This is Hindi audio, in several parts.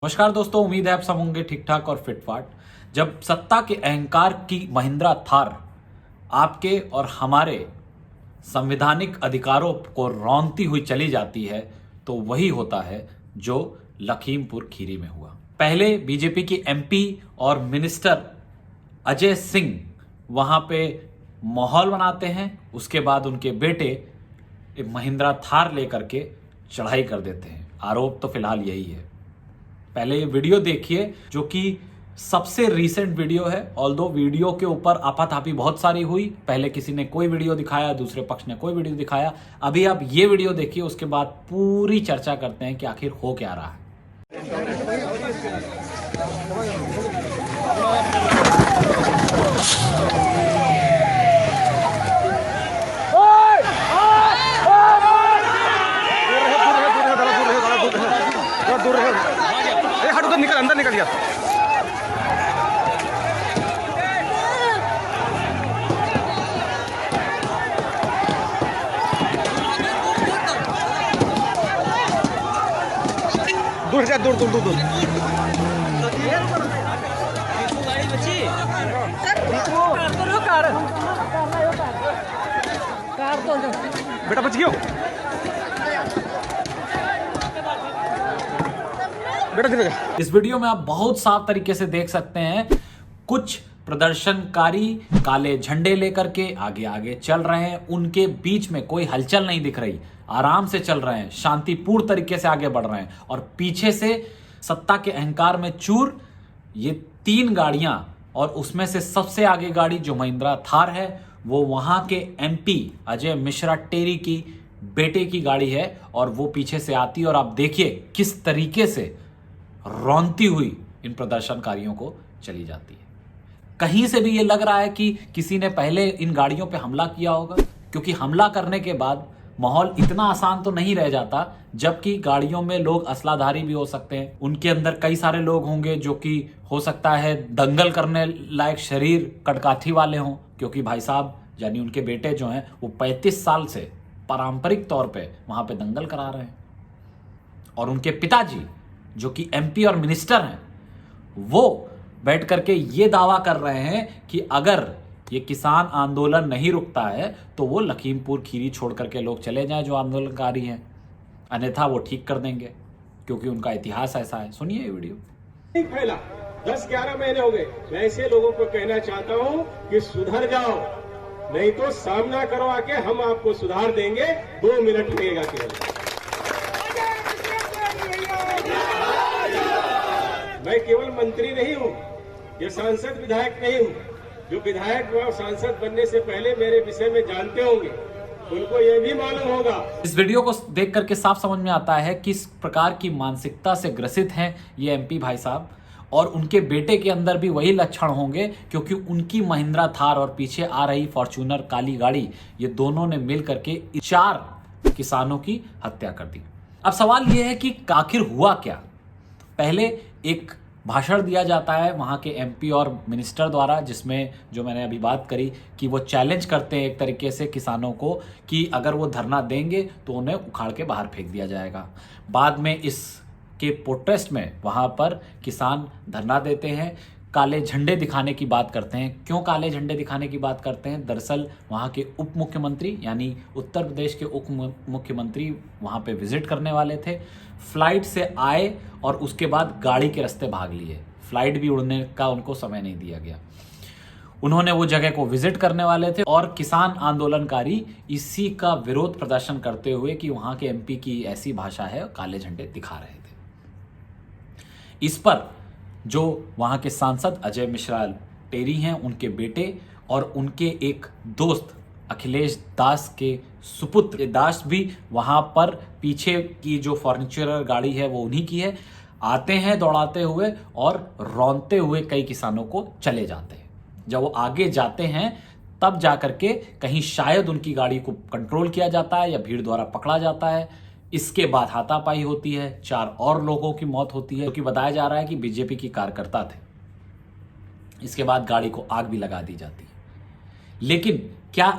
नमस्कार दोस्तों, उम्मीद है आप सब होंगे ठीक ठाक और फिट फाट। जब सत्ता के अहंकार की महिंद्रा थार आपके और हमारे संवैधानिक अधिकारों को रौंदती हुई चली जाती है तो वही होता है जो लखीमपुर खीरी में हुआ। पहले बीजेपी की एमपी और मिनिस्टर अजय सिंह वहां पे माहौल बनाते हैं, उसके बाद उनके बेटे महिंद्रा थार लेकर के चढ़ाई कर देते हैं। आरोप तो फिलहाल यही है। पहले ये वीडियो देखिए जो कि सबसे रीसेंट वीडियो है। ऑल्दो वीडियो के ऊपर आपाधापी बहुत सारी हुई, पहले किसी ने कोई वीडियो दिखाया, दूसरे पक्ष ने कोई वीडियो दिखाया। अभी आप ये वीडियो देखिए, उसके बाद पूरी चर्चा करते हैं कि आखिर हो क्या रहा है। दूर रहे। अरे हट उधर निकल, अंदर निकल गया। दूर जा, दूर दूर दूर दूर। बेटा बच गयो। इस वीडियो में आप बहुत साफ तरीके से देख सकते हैं, कुछ प्रदर्शनकारी काले झंडे लेकर के आगे आगे चल रहे हैं। उनके बीच में कोई हलचल नहीं दिख रही, आराम से चल रहे हैं, शांतिपूर्ण तरीके से आगे बढ़ रहे हैं। और पीछे से सत्ता के अहंकार में चूर ये 3 गाड़ियां, और उसमें से सबसे आगे गाड़ी जो महिंद्रा थार है वो वहां के एमपी अजय मिश्रा टेरी की बेटे की गाड़ी है, और वो पीछे से आती है। और आप देखिए किस तरीके से रौंदती हुई इन प्रदर्शनकारियों को चली जाती है। कहीं से भी ये लग रहा है कि किसी ने पहले इन गाड़ियों पे हमला किया होगा, क्योंकि हमला करने के बाद माहौल इतना आसान तो नहीं रह जाता, जबकि गाड़ियों में लोग असलाधारी भी हो सकते हैं। उनके अंदर कई सारे लोग होंगे जो कि हो सकता है दंगल करने लायक शरीर कटकाठी वाले हों, क्योंकि भाई साहब यानी उनके बेटे जो हैं वो 35 साल से पारंपरिक तौर पे वहां पे दंगल करा रहे हैं। और उनके पिताजी जो कि एमपी और मिनिस्टर हैं, वो बैठ करके ये दावा कर रहे हैं कि अगर ये किसान आंदोलन नहीं रुकता है तो वो लखीमपुर खीरी छोड़ करके लोग चले जाएं जो आंदोलनकारी हैं, अन्यथा वो ठीक कर देंगे, क्योंकि उनका इतिहास ऐसा है। सुनिए ये वीडियो। नहीं फैला, 10-11 महीने हो गए। मैं ऐसे लोगों को कहना चाहता हूं कि सुधर जाओ, नहीं तो सामना करो आके, हम आपको सुधार देंगे। 2 मिनट लगेगा केवल। मैं केवल मंत्री नहीं हूं, ये सांसद विधायक नहीं हूं। जो विधायक व सांसद बनने से पहले मेरे विषय में जानते होंगे उनको यह भी मालूम होगा। इस वीडियो को देख करके साफ समझ में आता है किस प्रकार की मानसिकता से ग्रसित हैं ये एमपी भाई साहब, और उनके बेटे के अंदर भी वही लक्षण होंगे, क्योंकि उनकी महिंद्रा थार और पीछे आ रही फॉर्च्यूनर काली गाड़ी, ये दोनों ने मिल करके 4 किसानों की हत्या कर दी। अब सवाल यह है कि आखिर हुआ क्या। पहले एक भाषण दिया जाता है वहाँ के एमपी और मिनिस्टर द्वारा, जिसमें जो मैंने अभी बात करी कि वो चैलेंज करते हैं एक तरीके से किसानों को कि अगर वो धरना देंगे तो उन्हें उखाड़ के बाहर फेंक दिया जाएगा। बाद में इसके प्रोटेस्ट में वहाँ पर किसान धरना देते हैं, काले झंडे दिखाने की बात करते हैं। क्यों काले झंडे दिखाने की बात करते हैं? दरअसल वहाँ के उप मुख्यमंत्री यानी उत्तर प्रदेश के उप मुख्यमंत्री वहाँ पे विजिट करने वाले थे। फ्लाइट से आए और उसके बाद गाड़ी के रास्ते भाग लिए। फ्लाइट भी उड़ने का उनको समय नहीं दिया गया। उन्होंने वो जगह को विजिट करने वाले थे, और किसान आंदोलनकारी इसी का विरोध प्रदर्शन करते हुए कि वहाँ के एमपी की ऐसी भाषा है, काले झंडे दिखा रहे थे। इस पर जो वहाँ के सांसद अजय मिश्रा टेरी हैं, उनके बेटे और उनके एक दोस्त अखिलेश दास के सुपुत्र दास भी वहाँ पर, पीछे की जो फर्नीचर गाड़ी है वो उन्हीं की है, आते हैं दौड़ाते हुए और रौंदते हुए कई किसानों को चले जाते हैं। जब वो आगे जाते हैं तब जाकर के कहीं शायद उनकी गाड़ी को कंट्रोल किया जाता है या भीड़ द्वारा पकड़ा जाता है। इसके बाद हाथापाई होती है, 4 और लोगों की मौत होती है, क्योंकि बताया जा रहा है कि बीजेपी की कार्यकर्ता थे। इसके बाद गाड़ी को आग भी लगा दी जाती है। लेकिन क्या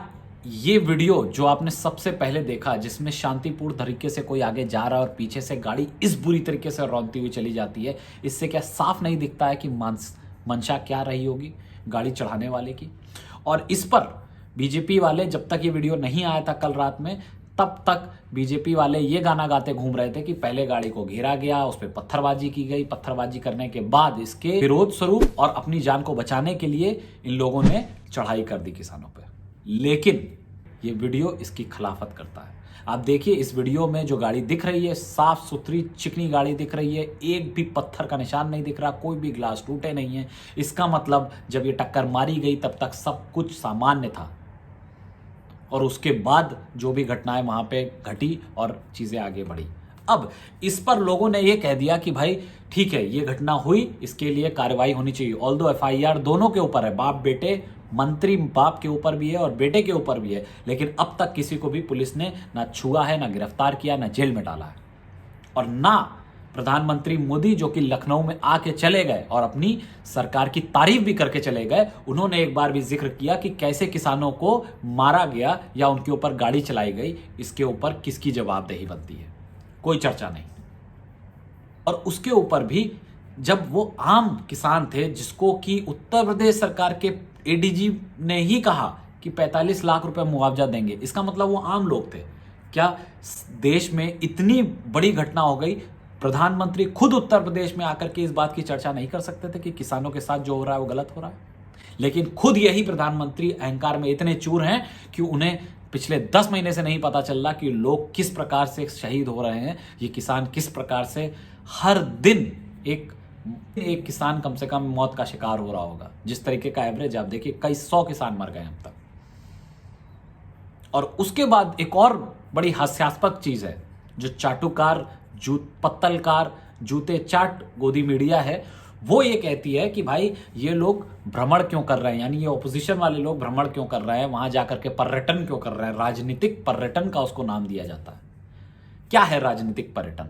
ये वीडियो जो आपने सबसे पहले देखा, जिसमें शांतिपूर्ण तरीके से कोई आगे जा रहा है और पीछे से गाड़ी इस बुरी तरीके से रौंदती हुई चली जाती है, इससे क्या साफ नहीं दिखता है कि मंशा क्या रही होगी गाड़ी चढ़ाने वाले की। और इस पर बीजेपी वाले, जब तक ये वीडियो नहीं आया था कल रात में, तब तक बीजेपी वाले ये गाना गाते घूम रहे थे कि पहले गाड़ी को घेरा गया, उस पर पत्थरबाजी की गई, पत्थरबाजी करने के बाद इसके विरोध स्वरूप और अपनी जान को बचाने के लिए इन लोगों ने चढ़ाई कर दी किसानों पर। लेकिन ये वीडियो इसकी खिलाफत करता है। आप देखिए, इस वीडियो में जो गाड़ी दिख रही है, साफ सुथरी चिकनी गाड़ी दिख रही है, एक भी पत्थर का निशान नहीं दिख रहा, कोई भी ग्लास टूटे नहीं है। इसका मतलब जब ये टक्कर मारी गई तब तक सब कुछ सामान्य था, और उसके बाद जो भी घटनाएं वहां पे घटी और चीजें आगे बढ़ी। अब इस पर लोगों ने ये कह दिया कि भाई ठीक है, ये घटना हुई, इसके लिए कार्रवाई होनी चाहिए। ऑल्दो एफआईआर दोनों के ऊपर है, बाप बेटे, मंत्री बाप के ऊपर भी है और बेटे के ऊपर भी है, लेकिन अब तक किसी को भी पुलिस ने ना छुआ है, ना गिरफ्तार किया, ना जेल में डाला है। और ना प्रधानमंत्री मोदी, जो कि लखनऊ में आके चले गए और अपनी सरकार की तारीफ भी करके चले गए, उन्होंने एक बार भी जिक्र किया कि कैसे किसानों को मारा गया या उनके ऊपर गाड़ी चलाई गई, इसके ऊपर किसकी जवाबदेही बनती है, कोई चर्चा नहीं। और उसके ऊपर भी जब वो आम किसान थे, जिसको कि उत्तर प्रदेश सरकार के एडीजी ने ही कहा कि 45 लाख रुपए मुआवजा देंगे, इसका मतलब वो आम लोग थे क्या? देश में इतनी बड़ी घटना हो गई, प्रधानमंत्री खुद उत्तर प्रदेश में आकर के इस बात की चर्चा नहीं कर सकते थे कि किसानों के साथ जो हो रहा है वो गलत हो रहा है? लेकिन खुद यही प्रधानमंत्री अहंकार में इतने चूर हैं कि उन्हें पिछले 10 महीने से नहीं पता चल रहा कि लोग किस प्रकार से शहीद हो रहे हैं, ये किसान किस प्रकार से हर दिन एक किसान कम से कम मौत का शिकार हो रहा होगा। जिस तरीके का एवरेज आप देखिए, कई 100 किसान मर गए अब तक। और उसके बाद एक और बड़ी हास्यास्पद चीज है, जो चाटुकार, पत्तलकार, जूते चाट गोदी मीडिया है, वो ये कहती है कि भाई ये लोग भ्रमण क्यों कर रहे हैं, यानी ये ऑपोजिशन वाले लोग भ्रमण क्यों कर रहे हैं, वहां जाकर के पर्यटन क्यों कर रहे हैं, राजनीतिक पर्यटन का उसको नाम दिया जाता है। क्या है राजनीतिक पर्यटन?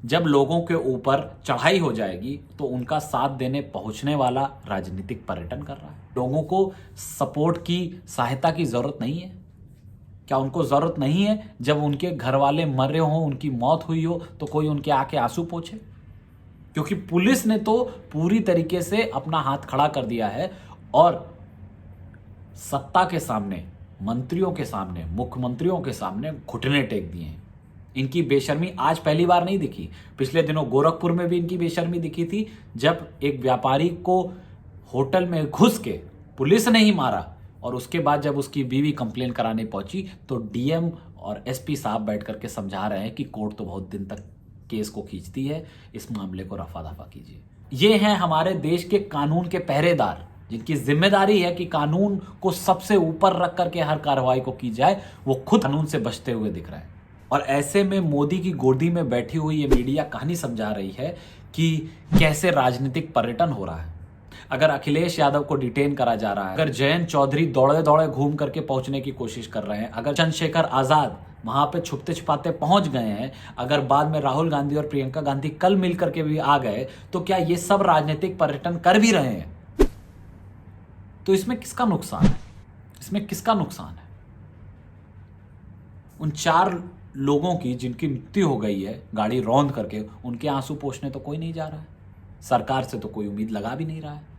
जब लोगों के ऊपर चढ़ाई हो जाएगी तो उनका साथ देने पहुंचने वाला राजनीतिक पर्यटन कर रहा है। लोगों को सपोर्ट की, सहायता की जरूरत नहीं है क्या? उनको जरूरत नहीं है जब उनके घर वाले मर रहे हो, उनकी मौत हुई हो, तो कोई उनके आके आंसू पोंछे? क्योंकि पुलिस ने तो पूरी तरीके से अपना हाथ खड़ा कर दिया है और सत्ता के सामने, मंत्रियों के सामने, मुख्यमंत्रियों के सामने घुटने टेक दिए हैं। इनकी बेशर्मी आज पहली बार नहीं दिखी, पिछले दिनों गोरखपुर में भी इनकी बेशर्मी दिखी थी, जब एक व्यापारी को होटल में घुस के पुलिस ने ही मारा, और उसके बाद जब उसकी बीवी कंप्लेन कराने पहुंची तो डीएम और एसपी साहब बैठ करके समझा रहे हैं कि कोर्ट तो बहुत दिन तक केस को खींचती है, इस मामले को रफा दफा कीजिए। ये हैं हमारे देश के कानून के पहरेदार, जिनकी जिम्मेदारी है कि कानून को सबसे ऊपर रख करके हर कार्रवाई को की जाए। वो खुद कानून से बचते हुए दिख रहे हैं, और ऐसे में मोदी की गोदी में बैठी हुई ये मीडिया कहानी समझा रही है कि कैसे राजनीतिक पर्यटन हो रहा है। अगर अखिलेश यादव को डिटेन करा जा रहा है, अगर जयंत चौधरी दौड़े दौड़े घूम करके पहुंचने की कोशिश कर रहे हैं, अगर चंद्रशेखर आजाद वहां पे छुपते छुपाते पहुंच गए हैं, अगर बाद में राहुल गांधी और प्रियंका गांधी कल मिल करके भी आ गए, तो क्या ये सब राजनीतिक पर्यटन कर भी रहे हैं? तो इसमें किसका नुकसान है? इसमें किसका नुकसान है? उन 4 लोगों की जिनकी मृत्यु हो गई है गाड़ी रौंद करके, उनके आंसू पोंछने तो कोई नहीं जा रहा है, सरकार से तो कोई उम्मीद लगा भी नहीं रहा है।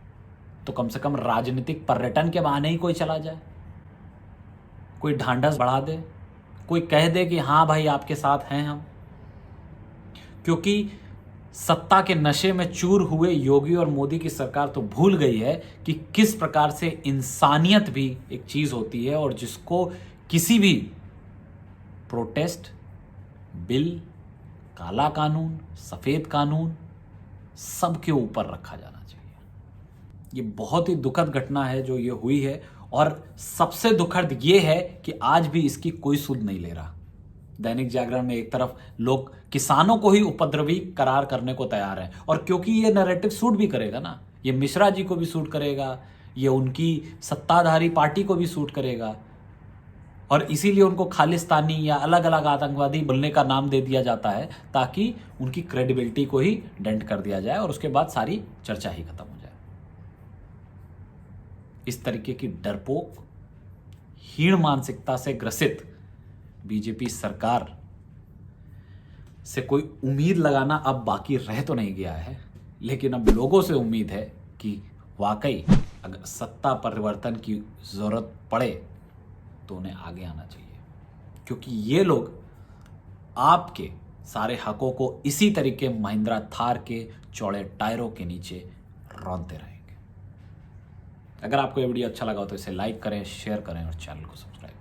तो कम से कम राजनीतिक पर्यटन के बहाने ही कोई चला जाए, कोई ढांढस बढ़ा दे, कोई कह दे कि हाँ भाई आपके साथ हैं हम। क्योंकि सत्ता के नशे में चूर हुए योगी और मोदी की सरकार तो भूल गई है कि किस प्रकार से इंसानियत भी एक चीज होती है, और जिसको किसी भी प्रोटेस्ट, बिल, काला कानून, सफेद कानून, सबके ऊपर रखा जाना चाहिए। ये बहुत ही दुखद घटना है जो ये हुई है, और सबसे दुखद ये है कि आज भी इसकी कोई सुध नहीं ले रहा। दैनिक जागरण में एक तरफ लोग किसानों को ही उपद्रवी करार करने को तैयार हैं, और क्योंकि ये नैरेटिव सूट भी करेगा ना, ये मिश्रा जी को भी सूट करेगा, ये उनकी सत्ताधारी पार्टी को भी सूट करेगा, और इसीलिए उनको खालिस्तानी या अलग अलग आतंकवादी बोलने का नाम दे दिया जाता है, ताकि उनकी क्रेडिबिलिटी को ही डेंट कर दिया जाए और उसके बाद सारी चर्चा ही खत्म हो जाए। इस तरीके की डरपोक हीण मानसिकता से ग्रसित बीजेपी सरकार से कोई उम्मीद लगाना अब बाकी रह तो नहीं गया है, लेकिन अब लोगों से उम्मीद है कि वाकई अगर सत्ता परिवर्तन की जरूरत पड़े तो उन्हें आगे आना चाहिए, क्योंकि ये लोग आपके सारे हकों को इसी तरीके महिंद्रा थार के चौड़े टायरों के नीचे रौंदते रहेंगे। अगर आपको ये वीडियो अच्छा लगा हो तो इसे लाइक करें, शेयर करें और चैनल को सब्सक्राइब करें।